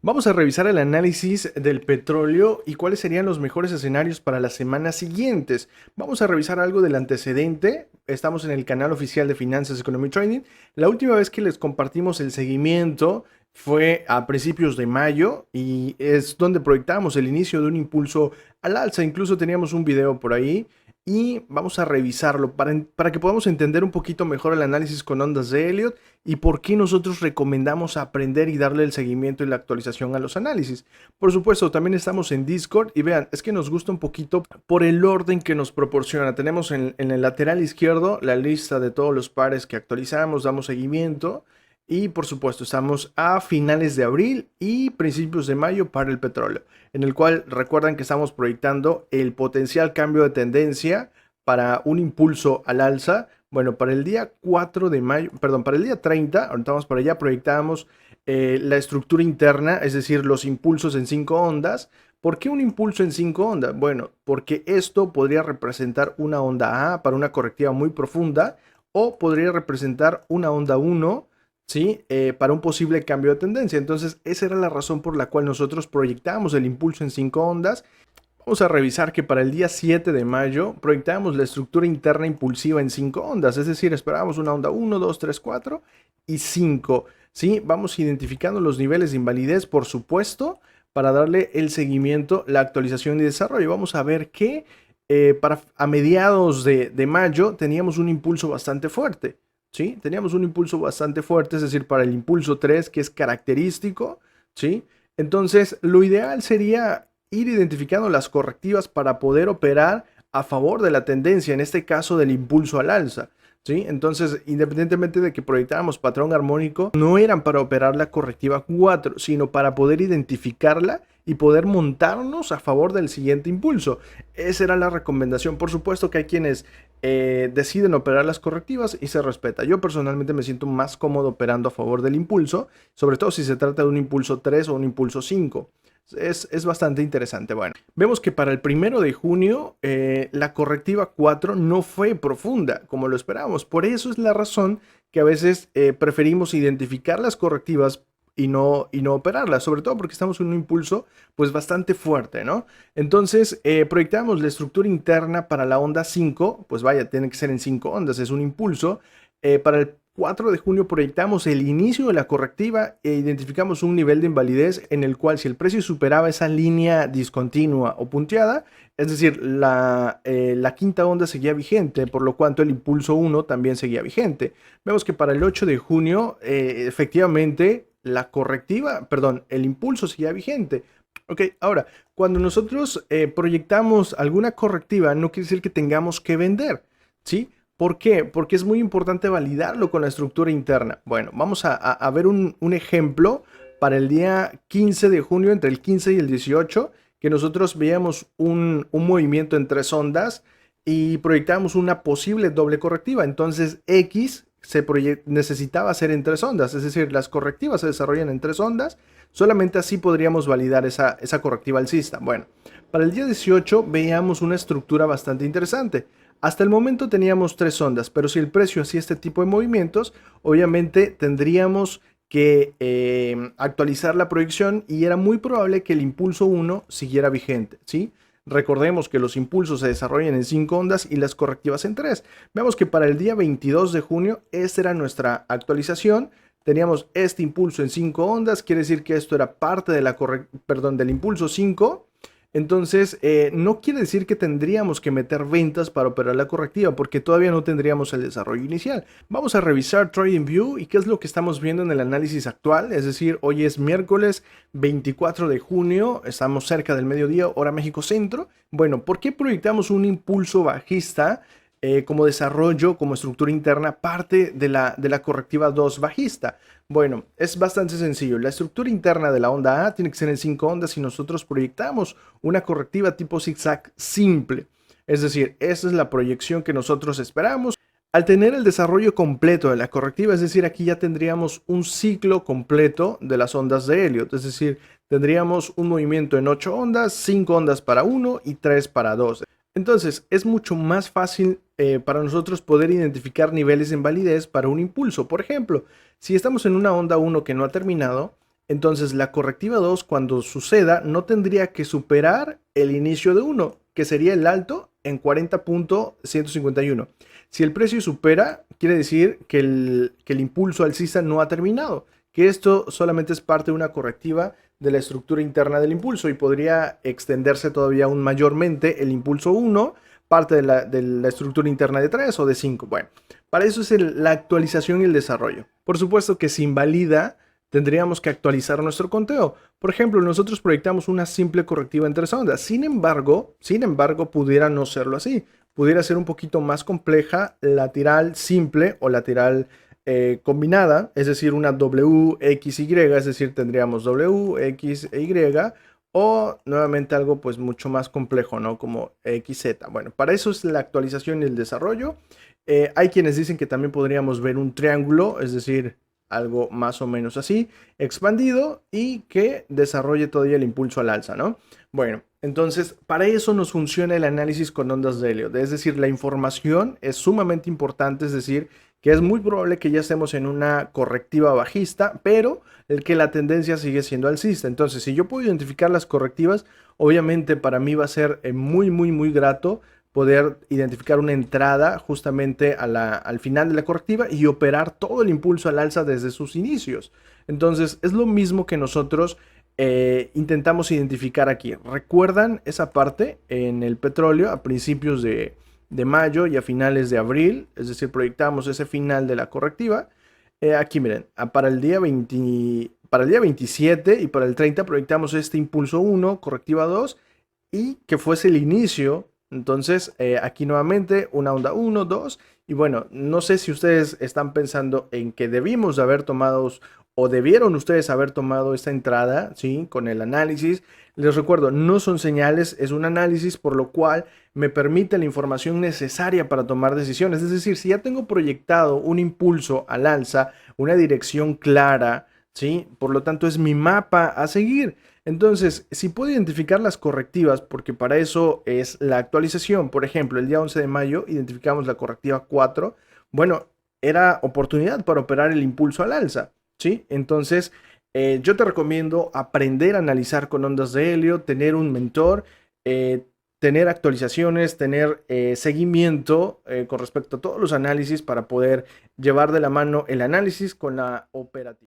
Vamos a revisar el análisis del petróleo y cuáles serían los mejores escenarios para las semanas siguientes. Vamos a revisar algo del antecedente. Estamos en el canal oficial de Finanzas Economy Trading. La última vez que les compartimos el seguimiento fue a principios de mayo y es donde proyectábamos el inicio de un impulso al alza. Incluso teníamos un video por ahí y vamos a revisarlo para que podamos entender un poquito mejor el análisis con ondas de Elliott y por qué nosotros recomendamos aprender y darle el seguimiento y la actualización a los análisis. Por supuesto, también estamos en Discord y vean, es que nos gusta un poquito por el orden que nos proporciona. Tenemos en el lateral izquierdo la lista de todos los pares que actualizamos, damos seguimiento. Y por supuesto estamos a finales de abril y principios de mayo para el petróleo, en el cual recuerdan que estamos proyectando el potencial cambio de tendencia para un impulso al alza. Bueno, para el día 4 de mayo, perdón, para el día 30, ahorita vamos para allá, proyectamos la estructura interna, es decir, los impulsos en 5 ondas. ¿Por qué un impulso en 5 ondas? Bueno, porque esto podría representar una onda A para una correctiva muy profunda o podría representar una onda 1, ¿sí? Para un posible cambio de tendencia. Entonces, esa era la razón por la cual nosotros proyectamos el impulso en 5 ondas. Vamos a revisar que para el día 7 de mayo proyectamos la estructura interna impulsiva en 5 ondas, es decir, esperábamos una onda 1, 2, 3, 4 y 5. ¿Sí? Vamos identificando los niveles de invalidez, por supuesto, para darle el seguimiento, la actualización y desarrollo. Vamos a ver que a mediados de mayo teníamos un impulso bastante fuerte. ¿Sí? Teníamos un impulso bastante fuerte, es decir, para el impulso 3, que es característico, ¿sí? Entonces, lo ideal sería ir identificando las correctivas para poder operar a favor de la tendencia, en este caso del impulso al alza, ¿sí? Entonces, independientemente de que proyectáramos patrón armónico, no eran para operar la correctiva 4, sino para poder identificarla y poder montarnos a favor del siguiente impulso. Esa era la recomendación. Por supuesto que hay quienes deciden operar las correctivas y se respeta. Yo personalmente me siento más cómodo operando a favor del impulso, sobre todo si se trata de un impulso 3 o un impulso 5. Es bastante interesante. Bueno, vemos que para el 1 de junio la correctiva 4 no fue profunda como lo esperábamos. Por eso es la razón que a veces preferimos identificar las correctivas y no operarlas, sobre todo porque estamos en un impulso pues bastante fuerte, ¿no? Entonces proyectamos la estructura interna para la onda 5, pues vaya, tiene que ser en 5 ondas, es un impulso. Para el 4 de junio proyectamos el inicio de la correctiva e identificamos un nivel de invalidez en el cual si el precio superaba esa línea discontinua o punteada, es decir, la quinta onda seguía vigente, por lo cual el impulso 1 también seguía vigente. Vemos que para el 8 de junio, efectivamente, la correctiva, perdón, el impulso seguía vigente. Ok, ahora, cuando nosotros proyectamos alguna correctiva, no quiere decir que tengamos que vender, ¿sí? ¿Por qué? Porque es muy importante validarlo con la estructura interna. Bueno, vamos a ver un ejemplo para el día 15 de junio, entre el 15 y el 18, que nosotros veíamos un movimiento en 3 ondas y proyectábamos una posible doble correctiva. Entonces, X necesitaba hacer en 3 ondas, es decir, las correctivas se desarrollan en 3 ondas, solamente así podríamos validar esa correctiva alcista. Bueno, para el día 18 veíamos una estructura bastante interesante. Hasta el momento teníamos 3 ondas, pero si el precio hacía este tipo de movimientos, obviamente tendríamos que actualizar la proyección y era muy probable que el impulso 1 siguiera vigente, ¿sí? Recordemos que los impulsos se desarrollan en 5 ondas y las correctivas en 3. Vemos que para el día 22 de junio, esta era nuestra actualización. Teníamos este impulso en 5 ondas, quiere decir que esto era parte de del impulso 5. Entonces, no quiere decir que tendríamos que meter ventas para operar la correctiva, porque todavía no tendríamos el desarrollo inicial. Vamos a revisar TradingView y qué es lo que estamos viendo en el análisis actual. Es decir, hoy es miércoles 24 de junio, estamos cerca del mediodía, hora México Centro. Bueno, ¿por qué proyectamos un impulso bajista como desarrollo, como estructura interna, parte de la correctiva 2 bajista? Bueno, es bastante sencillo. La estructura interna de la onda A tiene que ser en 5 ondas y nosotros proyectamos una correctiva tipo zigzag simple. Es decir, esa es la proyección que nosotros esperamos. Al tener el desarrollo completo de la correctiva, es decir, aquí ya tendríamos un ciclo completo de las ondas de Elliott. Es decir, tendríamos un movimiento en 8 ondas, 5 ondas para 1 y 3 para 2. Entonces, es mucho más fácil para nosotros poder identificar niveles de invalidez para un impulso. Por ejemplo, si estamos en una onda 1 que no ha terminado, Entonces la correctiva 2 cuando suceda no tendría que superar el inicio de 1, que sería el alto en 40.151. Si el precio supera, quiere decir que el impulso alcista no ha terminado, que esto solamente es parte de una correctiva de la estructura interna del impulso y podría extenderse todavía aún mayormente el impulso 1, parte de la estructura interna de 3 o de 5. Bueno, para eso es la actualización y el desarrollo. Por supuesto que se invalida, tendríamos que actualizar nuestro conteo. Por ejemplo, nosotros proyectamos una simple correctiva en 3 ondas. Sin embargo, pudiera no serlo así. Pudiera ser un poquito más compleja, lateral simple o lateral combinada, es decir, una WXY, es decir, tendríamos W, X e Y, o nuevamente algo pues mucho más complejo, ¿no? Como XZ. Bueno, para eso es la actualización y el desarrollo. Hay quienes dicen que también podríamos ver un triángulo, es decir, algo más o menos así, expandido y que desarrolle todavía el impulso al alza, ¿no? Bueno, entonces para eso nos funciona el análisis con ondas de Elliott, es decir, la información es sumamente importante, es decir, que es muy probable que ya estemos en una correctiva bajista, pero el que la tendencia sigue siendo alcista. Entonces, si yo puedo identificar las correctivas, obviamente para mí va a ser muy grato poder identificar una entrada justamente al final de la correctiva y operar todo el impulso al alza desde sus inicios. Entonces es lo mismo que nosotros intentamos identificar aquí. ¿Recuerdan esa parte en el petróleo a principios de mayo y a finales de abril? Es decir, proyectamos ese final de la correctiva. Aquí miren, para el día 27 y para el 30 proyectamos este impulso 1, correctiva 2 y que fuese el inicio. Entonces, aquí nuevamente una onda 1, 2. Y bueno, no sé si ustedes están pensando en que debimos haber tomado o debieron ustedes haber tomado esta entrada, ¿sí? Con el análisis. Les recuerdo, no son señales, es un análisis, por lo cual me permite la información necesaria para tomar decisiones. Es decir, si ya tengo proyectado un impulso al alza, una dirección clara, ¿sí? Por lo tanto, es mi mapa a seguir. Entonces, si puedo identificar las correctivas, porque para eso es la actualización, por ejemplo, el día 11 de mayo identificamos la correctiva 4, bueno, era oportunidad para operar el impulso al alza, ¿sí? Entonces, yo te recomiendo aprender a analizar con ondas de Elliott, tener un mentor, tener actualizaciones, tener seguimiento con respecto a todos los análisis para poder llevar de la mano el análisis con la operativa.